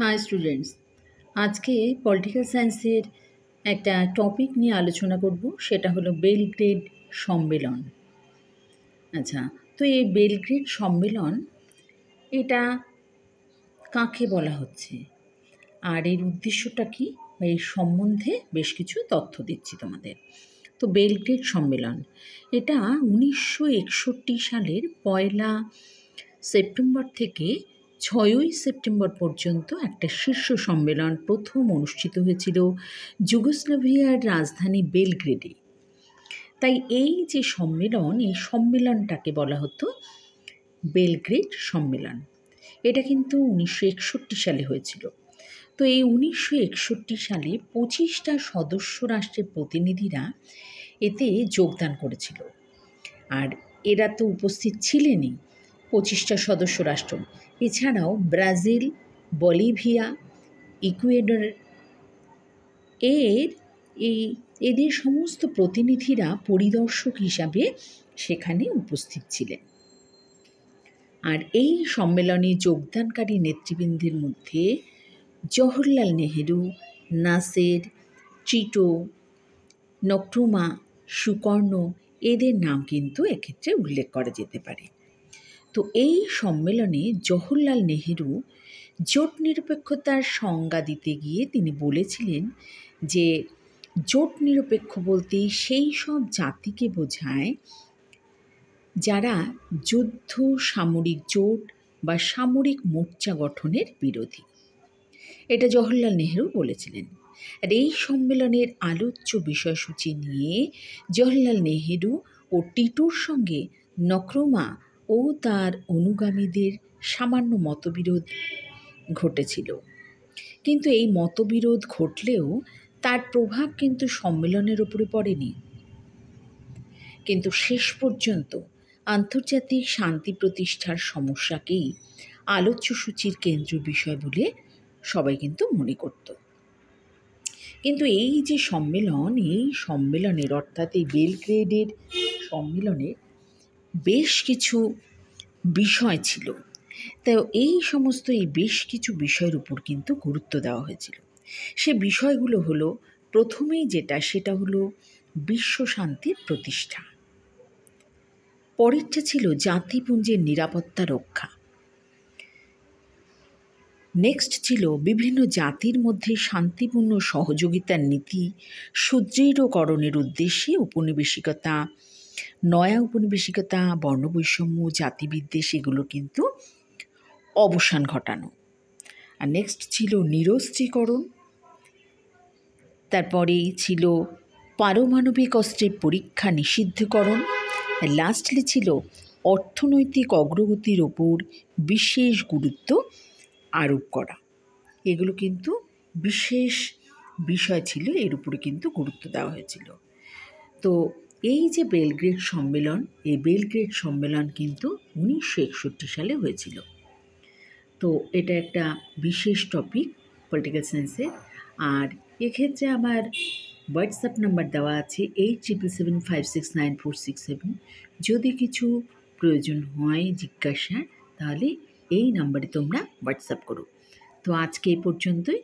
High students, আজকে political সায়েন্সের একটা টপিক নিয়ে আলোচনা করব, সেটা হলো বেলগ্রেড সম্মেলন। আচ্ছা, তো এই বেলগ্রেড সম্মেলন এটা কাকে বলা হচ্ছে আর এর উদ্দেশ্যটা কী, বা এই সম্বন্ধে বেশ কিছু তথ্য দিচ্ছি তোমাদের। তো বেলগ্রেড সম্মেলন এটা 1961 সালের 1 সেপ্টেম্বর থেকে 6 সেপ্টেম্বর পর্যন্ত একটা শীর্ষ সম্মেলন প্রথম অনুষ্ঠিত হয়েছিল যুগোস্লাভিয়ার রাজধানী বেলগ্রেডে। তাই এই যে সম্মেলন, এই সম্মেলনটাকে বলা হতো বেলগ্রেড সম্মেলন। এটা কিন্তু 1961 সালে হয়েছিল। তো এই 1961 সালে 25টা সদস্য রাষ্ট্রের প্রতিনিধিরা এতে যোগদান করেছিল। আর এরা তো উপস্থিত ছিলেনই, 25টা সদস্য রাষ্ট্র। এছাড়াও ব্রাজিল, বলিভিয়া, ইকুয়েডর এদের সমস্ত প্রতিনিধিরা পরিদর্শক হিসাবে সেখানে উপস্থিত ছিলেন। আর এই সম্মেলনে যোগদানকারী নেতৃবৃন্দের মধ্যে Jawaharlal Nehru, Nasser, Tito, Nkrumah, Sukarno এদের নাম কিন্তু এক্ষেত্রে উল্লেখ করা যেতে পারে। তো এই সম্মেলনে জওহরলাল নেহেরু জোট নিরপেক্ষতার সংজ্ঞা দিতে গিয়ে তিনি বলেছিলেন যে জোট নিরপেক্ষ বলতে সেই সব জাতিকে বোঝায় যারা যুদ্ধ, সামরিক জোট বা সামরিক মোর্চা গঠনের বিরোধী। এটা জওহরলাল নেহেরু বলেছিলেন। আর এই সম্মেলনের আলোচ্য বিষয়সূচি নিয়ে জওহরলাল নেহেরু ও টিটোর সঙ্গে নক্রুমা ও তার অনুগামীদের সামান্য মতবিরোধ ঘটেছিল। কিন্তু এই মতবিরোধ ঘটলেও তার প্রভাব কিন্তু সম্মেলনের উপরে পড়েনি। কিন্তু শেষ পর্যন্ত আন্তর্জাতিক শান্তি প্রতিষ্ঠার সমস্যাকেই আলোচ্য সূচির কেন্দ্রীয় বিষয় বলে সবাই কিন্তু মনে করত। কিন্তু এই যে সম্মেলন, এই সম্মেলনের অর্থাৎ এই বেলগ্রেডের সম্মেলনের বেশ কিছু বিষয় ছিল। তাই এই সমস্ত বেশ কিছু বিষয়ের উপর কিন্তু গুরুত্ব দেওয়া হয়েছিল। সে বিষয়গুলো হলো, প্রথমেই সেটা হলো বিশ্ব শান্তির প্রতিষ্ঠা। পরেরটা ছিল জাতিপুঞ্জের নিরাপত্তা রক্ষা। নেক্সট ছিল বিভিন্ন জাতির মধ্যে শান্তিপূর্ণ সহযোগিতার নীতি সুদৃঢ়করণের উদ্দেশ্যে উপনিবেশিকতা, নয়া উপনিবেশিকতা, বর্ণবৈষম্য, জাতিবিদ্বেষ এগুলো কিন্তু অবসান ঘটানো। আর নেক্সট ছিল নিরস্ত্রীকরণ। তারপরেই ছিল পারমাণবিক অস্ত্রের পরীক্ষা নিষিদ্ধকরণ। লাস্টলি ছিল অর্থনৈতিক অগ্রগতির ওপর বিশেষ গুরুত্ব আরোপ করা। এগুলো কিন্তু বিশেষ বিষয় ছিল, এর উপরে কিন্তু গুরুত্ব দেওয়া হয়েছিল। তো এই যে বেলগ্রেড সম্মেলন, এই বেলগ্রেড সম্মেলন কিন্তু 1961 সালে হয়েছিল। তো এটা একটা বিশেষ টপিক পলিটিক্যাল সায়েন্সের। আর এক্ষেত্রে আমার হোয়াটসঅ্যাপ নাম্বার দেওয়া আছে 8775694667। যদি কিছু প্রয়োজন হয় জিজ্ঞাসার, তাহলে এই নাম্বারে তোমরা হোয়াটসঅ্যাপ করো। তো আজকে এই পর্যন্তই।